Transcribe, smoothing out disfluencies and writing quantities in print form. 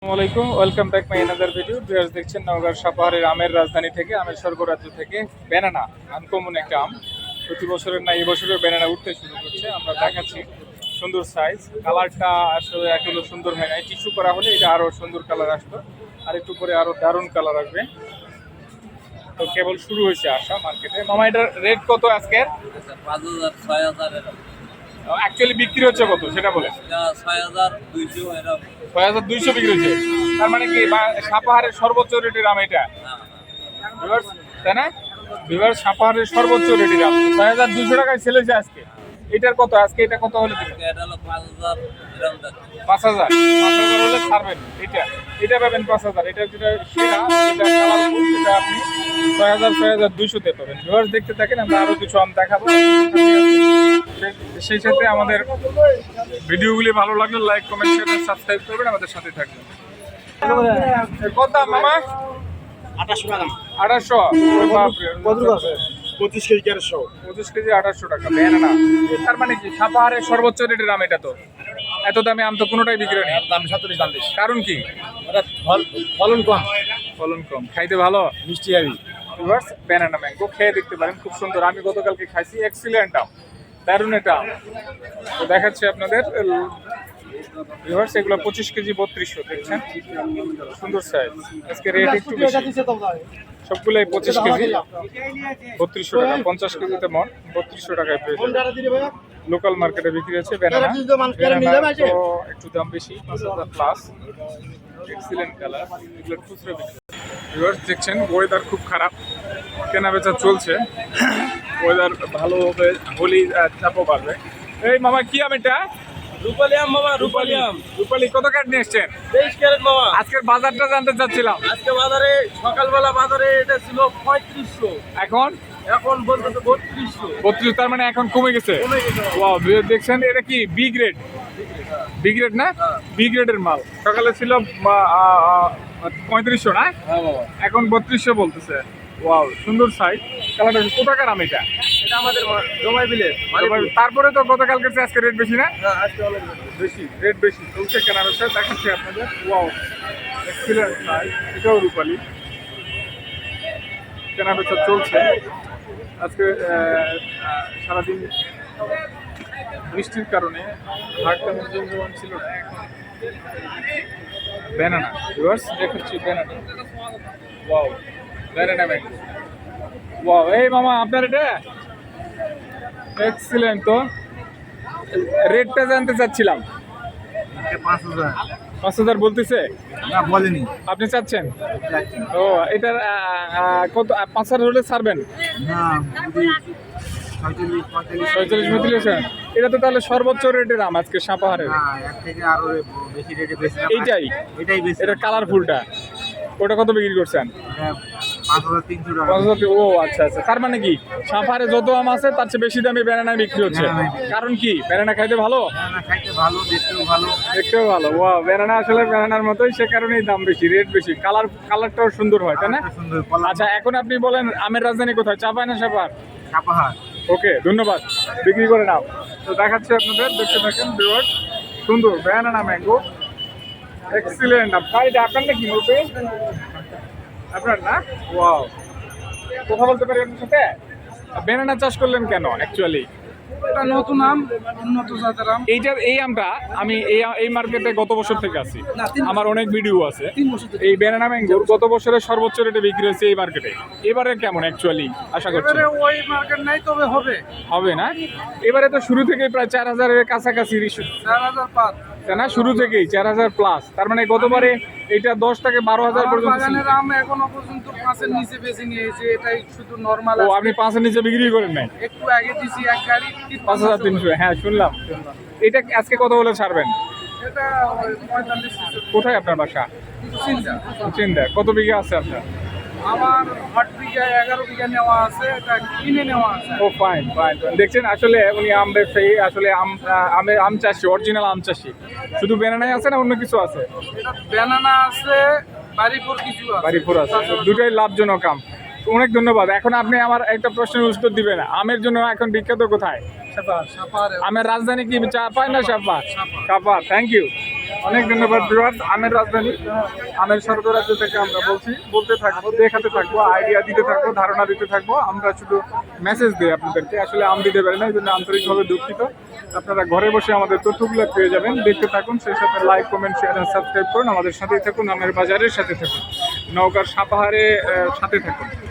আসসালামাইকুম, welcome back my another video. Viewers দেখছেন নওগাঁর সাপাহারের আমের রাজধানী থেকে, আমের স্বর্গরাজ্য থেকে ব্যানানা, আনকমন একটা আম। প্রতি বছরের না এই বছরের ব্যানানা উঠতে শুরু করছে। আমরা দেখাচ্ছি সুন্দর সাইজ, কালারটা আসলে এখনো সুন্দর হয় নাই। টিস্যু করা হলে এটা আরও সুন্দর কালার আসতো, আর একটু পরে আরও দারুণ কালার আসবে। তো কেবল শুরু হয়েছে আসা মার্কেটে। মামা এটার রেট কত আজকের? 5,000 6,000 অ্যাকচুয়ালি বিক্রি হচ্ছে কত সেটা বলে? 6,200 এরকম। 6,200 বিক্রি হচ্ছে। তার মানে কি সাপাহারের সর্বোচ্চ রেটের আম এটা, ভিউয়ার্স, তাই না? ভিউয়ার্স, সাপাহারের সর্বোচ্চ রেটের আম 6,200 টাকায় সেল হয়েছে আজকে। এটার কত আজকে? এটা কত হলে দিবেন? এটা হলো 5,000 এরকম যাচ্ছে। 5,000 হলে ছাড়বেন। এটা পাবেন 5,000। এটা যেটা সেরা, এটা কালারফুল, সেটা আপনি 6,200 তে পাবেন। ভিউয়ার্স দেখতে থাকেন, আমরা আরো কিছু আম দেখাবো। সেই সাথে আমাদের ভিডিওগুলি ভালো লাগলে লাইক, কমেন্ট, শেয়ার, সাবস্ক্রাইব করবেন, আমাদের সাথে থাকবেন। কত দাম মামা? 2800 টাকা। 2800। কত আছে? 25 কেজি 400। 25 কেজি 2800 টাকা ব্যানানা। তার মানে কি সাপাহারের সর্বোচ্চ রেটের আম এটা? তো এত দামে আম তো কোনোটাই বিক্রি নেই। দাম 47 দাম বেশি। কারণ কি? এটা ফলন কম, ফলন কম, খাইতে ভালো, মিষ্টি আবি। ভিউয়ার্স, ব্যানানা ম্যাঙ্গো খেয়ে দেখতে পারেন, খুব সুন্দর। আমি গতকালকে খাইছি, এক্সিলেন্ট আম, দারুণ এটা। তো দেখাচ্ছি আপনাদের ভিউয়ার্স, এগুলো 25 কেজি 3200, দেখছেন সুন্দর সাইজ। আজকে রেট একটু বেশি, সবগুলোই 25 কেজি 3200 টাকা। 50 কেজিতে মন 3200 টাকায় পেয়ে যাবেন। লোকাল মার্কেটে বিক্রি হচ্ছে ব্যানানা, তো একটু দাম বেশি, 5,000 প্লাস। এক্সিলেন্ট কালার, এগুলো খুচরো বিক্রি। ভিউয়ার্স দেখছেন, ওয়েদার খুব খারাপ, কেনা বেচা চলছে। ওয়েদার ভালো হবে হলেই চাপও বাড়বে। এই মামা কি আম এটা? রূপালী আম মামা, রূপালী আম। রূপালী কত কাঠ নিয়ে এসছেন? 23 ক্যারেট মামা। আজকের বাজারটা জানতে চাচ্ছিলাম। আজকে বাজারে সকালবেলা বাজারে এটা ছিল 3500, এখন এখন বলতেছে 3200। 32, তার মানে এখন কমে গেছে। কমে গেছে। ওয়াও, দেখছেন এটা কি বি গ্রেড? বি গ্রেড না, বি গ্রেডের মাল। সকালে ছিল 3500 না, হ্যাঁ বাবা, এখন 3200 বলতেছে। ওয়াও, সুন্দর সাইজ। কালারটা কত টাকার আম এটা? এটা আমাদের জমাই বিলে। তারপরে তো গতকালকের চেয়ে আজকে রেট বেশি না? হ্যাঁ, আজকে অনেক বেশি, রেট বেশি চলছে কেনার বেচা। দেখাচ্ছি আপনাদের। ওয়াও, এক্সিলেন্ট সাইজ, এটাও রূপালী। কেনা বেচা চলছে আজকে। সারাদিন বৃষ্টির কারণে হাটটা জমজমান ছিল না। এখন ব্যানানা, ভিউয়ার্স দেখাচ্ছি banana. Wow, banana mango. Wow, এই মামা আপনার এটা এক্সিলেন্ট। তো রেটটা জানতে চাচ্ছিলাম। 5000 5,000 বলতেছে, না বলেনি। আপনি চাচ্ছেন? ও, এটার কত 5,000 হলে ছাড়বেন? না যদি 46 45 এটা তো তাহলে সর্বোচ্চ রেটের আম আজকে সাপাহারের। না, এর থেকে আরো বেশি রেটে বেশি। এটাই বেশি। এটা কালারফুলটা, ওটা কত বিক্রি করছেন? 5300 টাকা। 5,000। ও আচ্ছা আচ্ছা, তার মানে কি সাপাহারে যত আম আছে তার চেয়ে বেশি দামে ব্যানানা বিক্রি হচ্ছে। কারণ কি? ব্যানানা খাইতে ভালো, না খাইতে ভালো, দেখতেও ভালো। দেখতেও ভালো। ওয়া, ব্যানানা আসলে ব্যানানার মতোই, সে কারণেই দাম বেশি, রেট বেশি। কালারটাও সুন্দর হয়, তাই না? সুন্দর ফলন। আচ্ছা, এখন আপনি বলেন আমের রাজধানী কোথায়, চাপায় না সাপাহার? সাপাহার। ওকে, ধন্যবাদ, বিক্রি করে নাও। তো দেখাচ্ছি আপনাদের, দেখতে থাকেন ভিউয়ার্স। সুন্দর ব্যানানা ম্যাঙ্গো, এক্সিলেন্ট। এটা আপনার নাকি বলতে? আপনার না? ওয়াও, কথা বলতে পারি আপনার সাথে? ব্যানানা চাষ করলেন কেন অ্যাকচুয়ালি? এটা নতুন আম, উন্নত জাতের আম। এই আমটা আমি এই মার্কেটে গত বছর থেকে আছি, না, 3 আমার অনেক ভিডিও আছে। 3 বছর থেকে। এই ব্যানানা ম্যাঙ্গোর গত বছরের সর্বোচ্চ রেটে বিক্রি হয়েছে এই মার্কেটে। এবারে কেমন অ্যাকচুয়ালি আশা করছি? এবারে ওই মার্কেট নাই, তবে হবে। হবে না? এবারে তো শুরু থেকেই প্রায় 4,000-এর কাছাকাছি 4005। না, শুরু থেকেই 4,000 প্লাস। তার মানে গতবারে এটা 10 থেকে 12,000 আমার পর্যন্ত ছিল। বাগানের আম এখনো পর্যন্ত 5-এর নিচে বেশি নিয়েছে, এটাই শুধু নরমাল। ও, আপনি 5-এর নিচে বিক্রি করেন নাই? একটু আগে দিছি এক গাড়ি 5,300। হ্যাঁ, শুনলাম। এটা আজকে কত হলে ছাড়বেন? এটা 45। কোথায় আপনার বাসা? চিন্তা চিন্তা। কত বিঘা আছে আপনার? আমার 8 বিঘা 11 বিঘা নেওয়া আছে, এটা কিনে নেওয়া আছে। ও ফাইন ফাইন। দেখছেন, আসলে উনি আম ব্যবসায়ী, আসলে আম চাষি, অরিজিনাল আম চাষি। শুধু ব্যানানাই আছে না অন্য কিছু আছে? এটা ব্যানানা আছে, বাড়িপুর কিছু আছে। বাড়িপুর আছে, দুটোই লাভজনক আম। অনেক ধন্যবাদ। এখন আপনি আমার একটা প্রশ্নের উত্তর দিবেন, আমের জন্য এখন বিখ্যাত কোথায়? সাপাহার। আমের রাজধানী কি চাপায় না সাপাহার? সাপাহার। Thank you. অনেক ধন্যবাদ ভিউয়ার্স। আমের রাজধানী, আমের স্বর্গরাজ্য থেকে আমরা বলতে থাকবো, দেখাতে থাকবো, আইডিয়া দিতে থাকবো, ধারণা দিতে থাকবো। আমরা শুধু মেসেজ দিই আপনাদেরকে, আসলে আম দিতে পারি না, এই জন্য আন্তরিকভাবে দুঃখিত। আপনারা ঘরে বসে আমাদের তথ্যগুলো পেয়ে যাবেন, দেখতে থাকুন, সেই সাথে লাইক, কমেন্ট, শেয়ার আর সাবস্ক্রাইব করুন। আমাদের সাথেই থাকুন, আমের বাজারের সাথে থাকুন, নওগাঁর সাপাহারে সাথে থাকুন।